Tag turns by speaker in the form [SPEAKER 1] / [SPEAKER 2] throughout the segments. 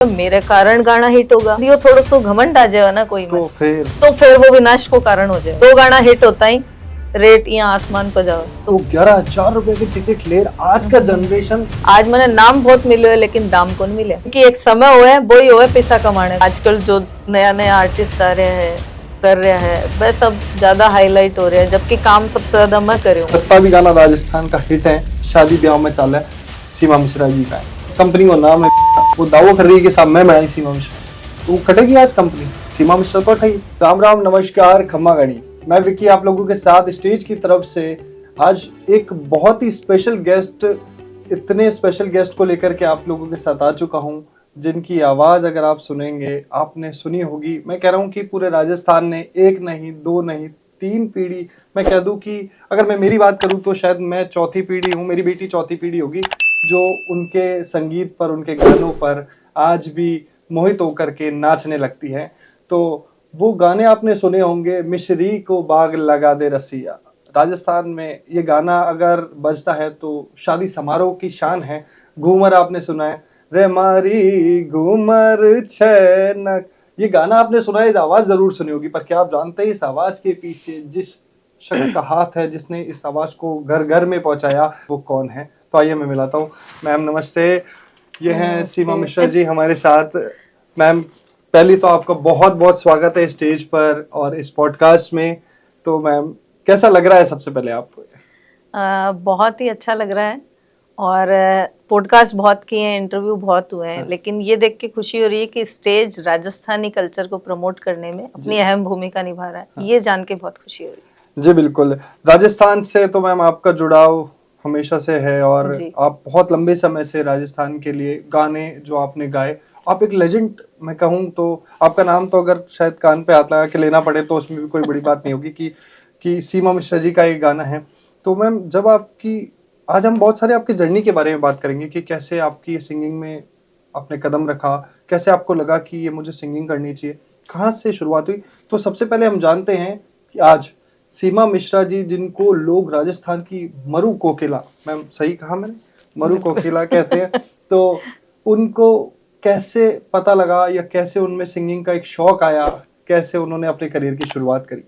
[SPEAKER 1] मेरे कारण गाना हिट होगा, यो थोड़ा सो घमंड आ जाएगा ना कोई
[SPEAKER 2] तो
[SPEAKER 1] फिर वो विनाश को कारण हो जाए। दो गाना हिट होता ही रेट यहाँ आसमान पर जाओ।
[SPEAKER 2] तो 11,000 रुपए की टिकट ले आज का जनरेशन।
[SPEAKER 1] आज मैंने नाम बहुत मिले है लेकिन दाम कौन मिले, क्योंकि एक समय हुआ है वही हुआ है पैसा कमाने। आजकल जो नया नया आर्टिस्ट आ रहे हैं कर रहे हैं वह सब ज्यादा हाईलाइट हो रहे हैं, जबकि काम सबसे ज्यादा मैं कर रही हूँ।
[SPEAKER 2] सत्ता भी गाना राजस्थान का हिट है, शादी ब्याह में चाल है, सीमा मिश्रा जी का है। कंपनी का नाम है, वो दावा कर रही है कि साहब मैं बनाई सीमा मिश्रा, तो वो कटेगी आज कंपनी। सीमा मिश्रा तो उठाई। राम राम नमस्कार खम्मा गणी, मैं विक्की आप लोगों के साथ स्टेज की तरफ से आज एक बहुत ही स्पेशल गेस्ट, इतने स्पेशल गेस्ट को लेकर के आप लोगों के साथ आ चुका हूँ, जिनकी आवाज अगर आप सुनेंगे, आपने सुनी होगी। मैं कह रहा हूँ कि पूरे राजस्थान ने एक नहीं दो नहीं तीन पीढ़ी, मैं कह दूं कि अगर मैं मेरी बात करूं तो शायद मैं चौथी पीढ़ी हूं, मेरी बेटी चौथी पीढ़ी होगी जो उनके संगीत पर, उनके गानों पर आज भी मोहित होकर के नाचने लगती है। तो वो गाने आपने सुने होंगे, मिश्री को बाग लगा दे रसिया। राजस्थान में ये गाना अगर बजता है तो शादी समारोह की शान है। घूमर आपने सुना है, रे मारी घूमर छैनक, ये गाना आपने सुना है, इस आवाज जरूर सुनी होगी। पर क्या आप जानते हैं इस आवाज के पीछे जिस शख्स का हाथ है, जिसने इस आवाज को घर घर में पहुंचाया, वो कौन है? तो आइए मैं मिलाता हूँ। मैम नमस्ते, ये हैं सीमा मिश्रा जी हमारे साथ। मैम पहले तो आपका बहुत बहुत स्वागत है स्टेज पर और इस पॉडकास्ट में। तो मैम कैसा लग रहा है सबसे पहले आपको?
[SPEAKER 1] बहुत ही अच्छा लग रहा है, और पॉडकास्ट बहुत किए हैं, इंटरव्यू बहुत हुए हैं, लेकिन ये देख के खुशी हो रही है कि स्टेज राजस्थानी कल्चर को प्रमोट करने में अपनी अहम भूमिका निभा रहा है। ये जान के बहुत खुशी हो रही है।
[SPEAKER 2] जी बिल्कुल, राजस्थान से तो मैम आपका जुड़ाव हमेशा से है और आप बहुत लंबे समय से राजस्थान के लिए गाने जो आपने गाए, आप एक लेजेंड मैं कहूँ तो। आपका नाम तो अगर शायद कान पे हाथ लगा के लेना पड़े तो उसमें भी कोई बड़ी बात नहीं होगी कि सीमा मिश्रा जी का एक गाना है। तो मैम जब आपकी, आज हम बहुत सारे आपकी जर्नी के बारे में बात करेंगे कि कैसे आपकी सिंगिंग में आपने कदम रखा, कैसे आपको लगा कि ये मुझे सिंगिंग करनी चाहिए, कहाँ से शुरुआत हुई। तो सबसे पहले हम जानते हैं कि आज सीमा मिश्रा जी, जिनको लोग राजस्थान की मरु कोकिला, मैम सही कहा मैंने, मरु कोकिला कहते हैं, तो उनको कैसे पता लगा या कैसे उनमें सिंगिंग का एक शौक आया, कैसे उन्होंने अपने करियर की शुरुआत करी?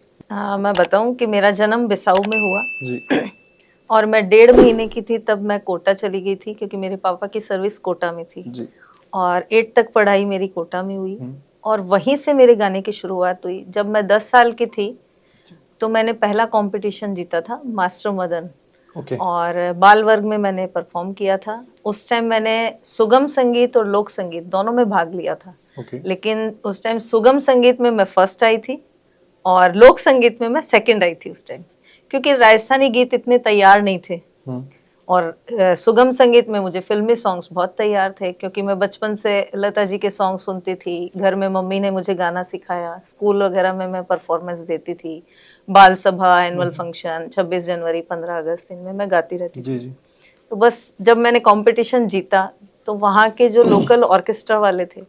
[SPEAKER 1] मैं बताऊं कि मेरा जन्म बिसाऊ में हुआ
[SPEAKER 2] जी।
[SPEAKER 1] और मैं 1.5 महीने की थी तब मैं कोटा चली गई थी, क्योंकि मेरे पापा की सर्विस कोटा में थी
[SPEAKER 2] जी।
[SPEAKER 1] और 8 तक पढ़ाई मेरी कोटा में हुई और वहीं से मेरे गाने की शुरुआत हुई। जब मैं 10 साल की थी तो मैंने पहला कंपटीशन जीता था, मास्टर मदन, और बाल वर्ग में मैंने परफॉर्म किया था। उस टाइम मैंने सुगम संगीत और लोक संगीत दोनों में भाग लिया था। लेकिन उस टाइम सुगम संगीत में मैं फर्स्ट आई थी और लोक संगीत में मैं सेकंड आई थी उस टाइम, क्योंकि राजस्थानी गीत इतने तैयार नहीं थे और सुगम संगीत में मुझे फिल्मी सॉन्ग्स बहुत तैयार थे, क्योंकि मैं बचपन से लता जी के सॉन्ग सुनती थी। घर में मम्मी ने मुझे गाना सिखाया, स्कूल वगैरह में मैं परफॉर्मेंस देती थी, बाल सभा, एनुअल फंक्शन, 26 जनवरी, 15 अगस्त, इनमें मैं गाती रहती थी। तो बस जब मैंने कंपटीशन जीता तो वहाँ के जो लोकल ऑर्केस्ट्रा वाले थे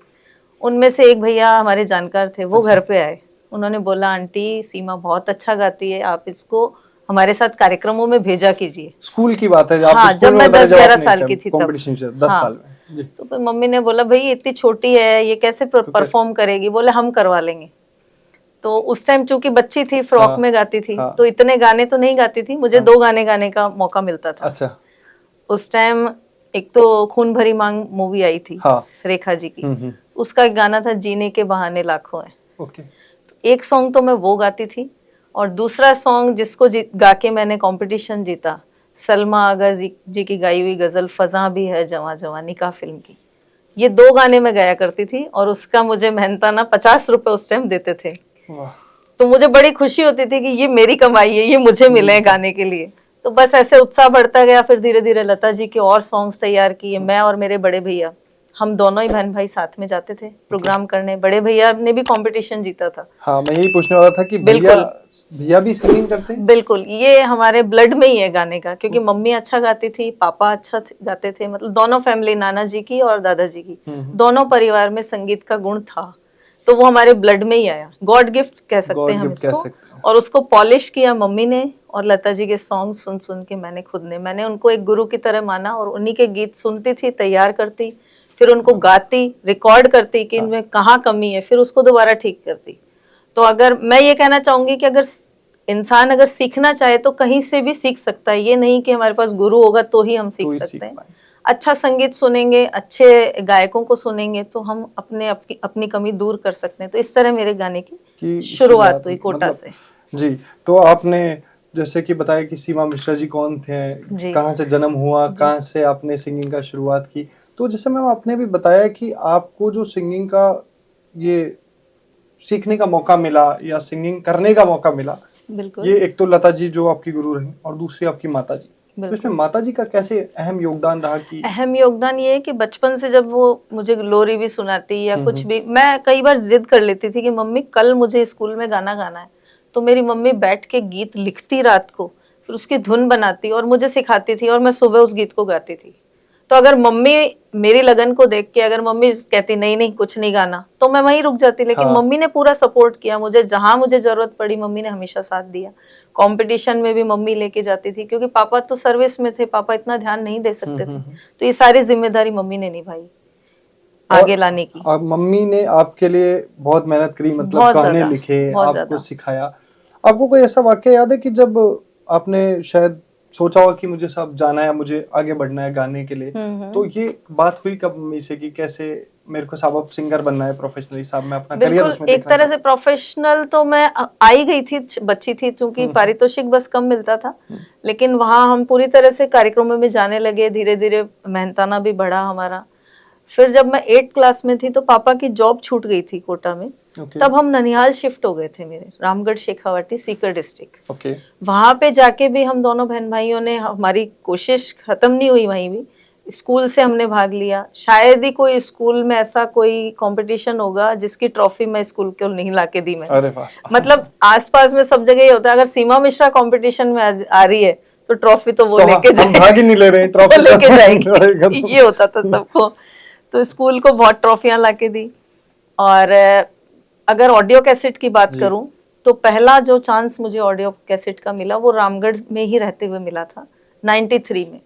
[SPEAKER 1] उनमें से एक भैया हमारे जानकार थे, वो घर पे आए। उन्होंने बोला, आंटी सीमा बहुत अच्छा गाती है, आप इसको हमारे साथ कार्यक्रमों में भेजा कीजिए।
[SPEAKER 2] स्कूल की बात है
[SPEAKER 1] जब मैं 10-11 साल की थी तब।
[SPEAKER 2] 10 साल में।
[SPEAKER 1] तो फिर मम्मी ने बोला, भाई इतनी छोटी है, ये कैसे परफॉर्म करेगी? बोले हम करवा लेंगे। तो उस टाइम चूंकि बच्ची थी, फ्रॉक में गाती थी, तो इतने गाने तो नहीं गाती थी, मुझे 2 गाने गाने का मौका मिलता था।
[SPEAKER 2] अच्छा।
[SPEAKER 1] उस टाइम एक तो खून भरी मांग मूवी आई थी, रेखा जी की, उसका एक गाना था, जीने के बहाने लाखों है। तो एक सॉन्ग तो मैं वो गाती थी, और दूसरा सॉन्ग जिसको गा के मैंने कंपटीशन जीता, सलमा आगा जी की गाई हुई गजल फजा भी है जवां जवां, निकाह फिल्म की। ये 2 गाने में गाया करती थी और उसका मुझे मेहनताना 50 रुपए उस टाइम देते थे। तो मुझे बड़ी खुशी होती थी कि ये मेरी कमाई है, ये मुझे मिले गाने के लिए। तो बस ऐसे उत्साह बढ़ता गया। फिर धीरे धीरे लता जी के और सॉन्ग्स तैयार किए। मैं और मेरे बड़े भैया, हम दोनों ही बहन भाई साथ में जाते थे प्रोग्राम करने। बड़े भैया ने भी कंपटीशन जीता था।
[SPEAKER 2] हाँ, मैं यही पूछने वाला था कि भैया भी सिंगिंग करते हैं?
[SPEAKER 1] बिल्कुल, ये हमारे ब्लड में ही है गाने का, क्योंकि मम्मी अच्छा गाती थी, पापा अच्छा गाते थे, मतलब दोनों फैमिली, नाना जी की और दादाजी की, दोनों परिवार में संगीत का गुण था। तो वो हमारे ब्लड में ही आया, गॉड गिफ्ट कह सकते हैं हम इसको। और उसको पॉलिश किया मम्मी ने, और लता जी के सॉन्ग सुन सुन के मैंने उनको एक गुरु की तरह माना और उन्हीं के गीत सुनती थी, तैयार करती, फिर उनको गाती, रिकॉर्ड करती कि इनमें कहाँ कमी है, फिर उसको दोबारा ठीक करती। तो अगर मैं ये कहना चाहूंगी कि अगर इंसान अगर सीखना चाहे तो कहीं से भी सीख सकता है, ये नहीं कि हमारे पास गुरु होगा तो ही हम सीख सकते हैं। अच्छा संगीत सुनेंगे, अच्छे गायकों को सुनेंगे तो हम अपनी कमी दूर कर सकते हैं। तो इस तरह मेरे गाने की शुरुआत हुई कोटा से।
[SPEAKER 2] जी, तो आपने जैसे कि बताया कि सीमा मिश्रा जी कौन थे, कहाँ से जन्म हुआ, कहाँ से आपने सिंगिंग का शुरुआत की। तो जैसे मैम आपने भी बताया कि आपको जो सिंगिंग का ये सीखने का मौका मिला या सिंगिंग करने का मौका मिला,
[SPEAKER 1] बिल्कुल,
[SPEAKER 2] ये एक तो लता जी जो आपकी गुरु रही और दूसरी आपकी माता जी। तो इसमें माता जी का कैसे अहम योगदान रहा? कि
[SPEAKER 1] अहम योगदान ये है कि बचपन से जब वो मुझे लोरी भी सुनाती या कुछ भी, मैं कई बार जिद कर लेती थी कि मम्मी कल मुझे स्कूल में गाना गाना है, तो मेरी मम्मी बैठ के गीत लिखती रात को, फिर उसकी धुन बनाती और मुझे सिखाती थी और मैं सुबह उस गीत को गाती थी। तो अगर मम्मी मेरी लगन को देख के अगर मम्मी कहती नहीं नहीं कुछ नहीं गाना, तो मैं वहीं रुक जाती। लेकिन मम्मी ने पूरा सपोर्ट किया मुझे, जहां मुझे जरूरत पड़ी मम्मी ने हमेशा साथ दिया। कंपटीशन में भी मम्मी लेके जाती थी, क्योंकि पापा तो सर्विस में थे, पापा इतना ध्यान नहीं दे सकते थे, तो ये सारी जिम्मेदारी मम्मी ने निभाई आगे लाने की।
[SPEAKER 2] और मम्मी ने आपके लिए बहुत मेहनत करी, मतलब गाने लिखे, आपको सिखाया। आपको कोई ऐसा वाक्य याद है कि जब आपने शायद सोचा हो कि मुझे सब जाना है, मुझे आगे बढ़ना है गाने के लिए, तो ये बात हुई कब मम्मी से कि कैसे मेरे को साहब सिंगर बनना है प्रोफेशनली, साहब मैं अपना करियर उसमें
[SPEAKER 1] एक तरह से प्रोफेशनल तो मैं आई गई थी, बच्ची थी, क्योंकि पारितोषिक बस कम मिलता था, लेकिन वहां हम पूरी तरह से कार्यक्रमों में जाने लगे, धीरे धीरे मेहनताना भी बढ़ा हमारा। फिर जब मैं 8th क्लास में थी तो पापा की जॉब छूट गई थी कोटा में, तब हम ननिहाल शिफ्ट हो गए थे मेरे, रामगढ़ शेखावाटी सीकर डिस्ट्रिक्ट। वहां पे जाके भी हम दोनों बहन भाइयों ने, हमारी कोशिश खत्म नहीं हुई, वहीं भी स्कूल से हमने भाग लिया। शायद ही कोई स्कूल में ऐसा कोई कंपटीशन होगा जिसकी ट्रॉफी मैं स्कूल को नहीं लाके दी मैंने। मतलब आसपास में सब जगह ये होता है, अगर सीमा मिश्रा कंपटीशन में आ रही है तो ट्रॉफी तो वो लेके जाएगी,
[SPEAKER 2] भाग ही नहीं ले रहे, ट्रॉफी
[SPEAKER 1] लेके जाएगी, ये होता था सबको। तो स्कूल को बहुत ट्रॉफियां लाके दी। और अगर ऑडियो कैसेट की बात करूं तो पहला जो चांस मुझे ऑडियो कैसेट का मिला वो रामगढ़ में ही रहते हुए मिला था 93 में।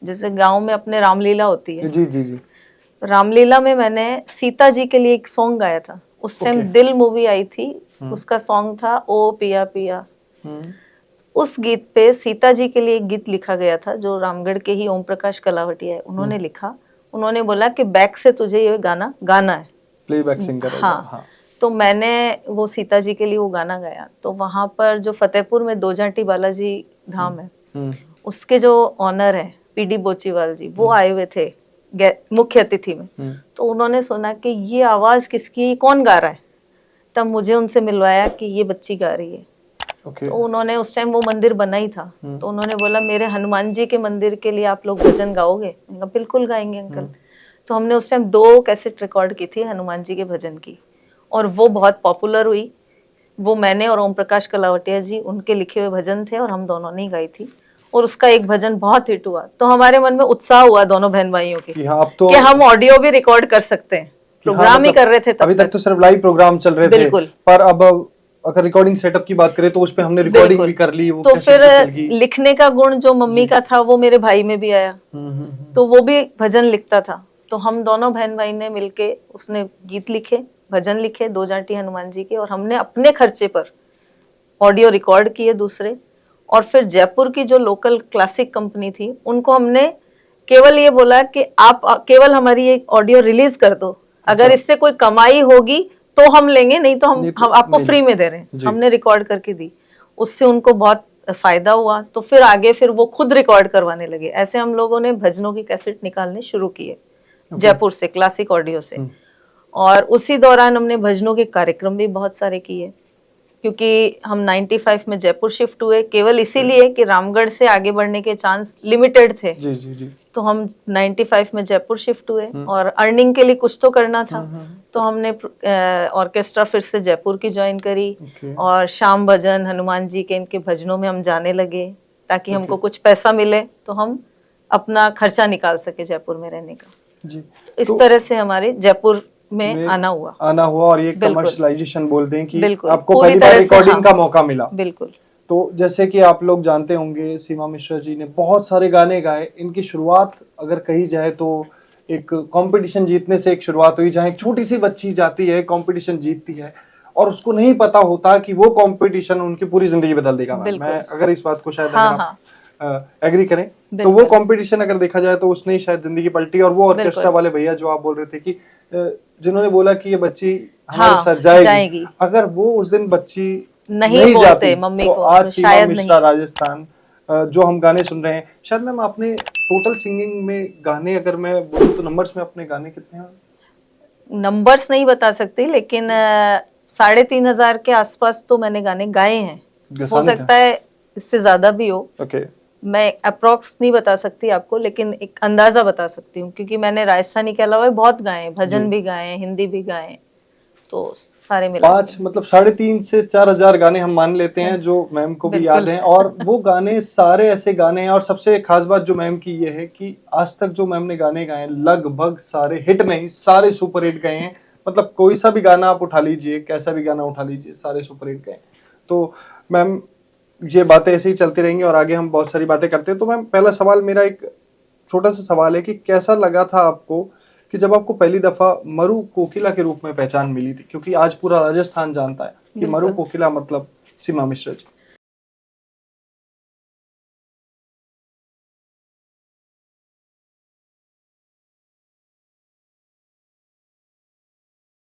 [SPEAKER 1] जैसे गांव में अपने रामलीला होती है,
[SPEAKER 2] जी जी जी,
[SPEAKER 1] रामलीला में मैंने सीता जी के लिए एक सॉन्ग गाया था। उस टाइम दिल मूवी आई थी, उसका सॉन्ग था ओ पिया पिया। उस गीत पे सीता जी के लिए एक गीत लिखा गया था जो रामगढ़ के ही ओम प्रकाश कलावटिया है, उन्होंने लिखा। उन्होंने बोला कि बैक से तुझे ये गाना गाना है,
[SPEAKER 2] प्लेबैक सिंगर है।
[SPEAKER 1] हाँ। तो मैंने वो सीता जी के लिए वो गाना गाया। तो वहां पर जो फतेहपुर में दो जाटी बालाजी धाम है, उसके जो ऑनर है पीडी बोचीवाल जी, वो आए हुए थे मुख्य अतिथि में। तो उन्होंने सुना कि ये आवाज किसकी, कौन गा रहा है, तब मुझे उनसे मिलवाया कि ये बच्ची गा रही है। तो उन्होंने, उस टाइम वो मंदिर बना ही था, तो उन्होंने बोला मेरे हनुमान जी के मंदिर के लिए आप लोग भजन गाओगे? मैंने कहा बिल्कुल गाएंगे अंकल। तो हमने उस टाइम 2 कैसेट रिकॉर्ड की थी हनुमान जी के भजन की, और वो बहुत पॉपुलर हुई। वो मैंने और ओम प्रकाश कलावटिया जी, उनके लिखे हुए भजन थे और हम दोनों ने गाई थी, और उसका एक भजन बहुत हिट हुआ। तो हमारे मन में उत्साह हुआ दोनों बहन भाइयों की कि हम ऑडियो भी रिकॉर्ड कर सकते हैं। प्रोग्राम ही कर रहे थे
[SPEAKER 2] अभी तक तो सिर्फ लाइव प्रोग्राम चल रहे थे, पर अब अगर रिकॉर्डिंग सेटअप की बात करें तो उस पे हमने रिकॉर्डिंग भी कर ली। वो
[SPEAKER 1] तो फिर लिखने का गुण जो मम्मी का था वो मेरे भाई में भी आया, तो वो भी भजन लिखता था। तो हम दोनों बहन भाई ने मिलके, उसने गीत लिखे, भजन लिखे 2 जाटी हनुमान जी के, और हमने अपने खर्चे पर ऑडियो रिकॉर्ड किए दूसरे। और फिर जयपुर की जो लोकल क्लासिक कंपनी थी, उनको हमने केवल ये बोला कि आप केवल हमारी एक ऑडियो रिलीज कर दो, अगर इससे कोई कमाई होगी तो हम लेंगे, नहीं तो हम आपको फ्री में दे रहे हैं। हमने रिकॉर्ड करके दी, उससे उनको बहुत फायदा हुआ। तो फिर आगे फिर वो खुद रिकॉर्ड करवाने लगे। ऐसे हम लोगों ने भजनों की कैसेट निकालने शुरू किए जयपुर से, क्लासिक ऑडियो से। और उसी दौरान हमने भजनों के कार्यक्रम भी बहुत सारे किए, क्योंकि हम 95 में जयपुर शिफ्ट हुए, केवल इसीलिए कि रामगढ़ से आगे बढ़ने के चांस लिमिटेड थे।
[SPEAKER 2] जी जी जी।
[SPEAKER 1] तो हम 95 में जयपुर शिफ्ट हुए, और अर्निंग के लिए कुछ तो करना था। तो हमने ऑर्केस्ट्रा फिर से जयपुर की ज्वाइन करी, और शाम भजन हनुमान जी के इनके भजनों में हम जाने लगे, ताकि हमको कुछ पैसा मिले तो हम अपना खर्चा निकाल सके जयपुर में रहने का जी। इस तरह से हमारे जयपुर में आना हुआ।
[SPEAKER 2] और ये कमर्शियलाइजेशन बोलते हैं कि आपको पहली बार रिकॉर्डिंग का मौका मिला।
[SPEAKER 1] बिल्कुल।
[SPEAKER 2] तो जैसे कि आप लोग जानते होंगे, सीमा मिश्रा जी ने बहुत सारे गाने गाए। इनकी शुरुआत अगर कही जाए तो एक कंपटीशन जीतने से एक शुरुआत हुई, जहाँ एक छोटी सी बच्ची जाती है, कंपटीशन जीतती है और उसको नहीं पता होता कि वो कंपटीशन उनकी पूरी जिंदगी बदल देगा। मैं अगर इस बात को शायद अगर आप एग्री करें तो वो कंपटीशन अगर देखा जाए तो उसने शायद जिंदगी पलटी। और वो ऑर्केस्ट्रा वाले भैया जो आप बोल रहे थे कि जिन्होंने बोला कि ये बच्ची हमारे साथ जाएगी, अगर वो उस दिन बच्ची नहीं जाती मम्मी तो आज सीमा मिश्रा राजस्थान जो हम गाने सुन रहे हैं, शायद मैम आपने टोटल सिंगिंग में गाने अगर मैं बोलूं तो नंबर्स में अपने गाने कितने हैं?
[SPEAKER 1] नंबर्स नहीं बता सकती, लेकिन 3,500 के आसपास तो मैंने गाने गाए हैं। हो सकता है इससे ज्यादा भी हो। मैं अप्रोक्स नहीं बता सकती आपको, लेकिन एक अंदाजा बता सकती हूँ, क्योंकि मैंने राजस्थानी के अलावा बहुत गाए, भजन भी गाए, हिंदी भी गाए, तो सारे मिला
[SPEAKER 2] 5 मतलब 3,500 से 4,000 गाने हम मान लेते हैं जो मैम को भी याद हैं। और वो गाने सारे ऐसे गाने हैं। और सबसे खास बात जो मैम की ये है कि आज तक जो मैम ने गाने गाए लगभग सारे हिट नहीं, सारे सुपर हिट गए हैं। मतलब कोई सा भी गाना आप उठा लीजिए, कैसा भी गाना उठा लीजिए, सारे सुपर हिट गए। तो मैम ये बातें ऐसे ही चलती रहेंगी और आगे हम बहुत सारी बातें करते हैं। तो मैम पहला सवाल मेरा एक छोटा सा सवाल है कि कैसा लगा था आपको कि जब आपको पहली दफा मरु कोकिला के रूप में पहचान मिली थी, क्योंकि आज पूरा राजस्थान जानता है कि मरु कोकिला मतलब सीमा मिश्रा जी।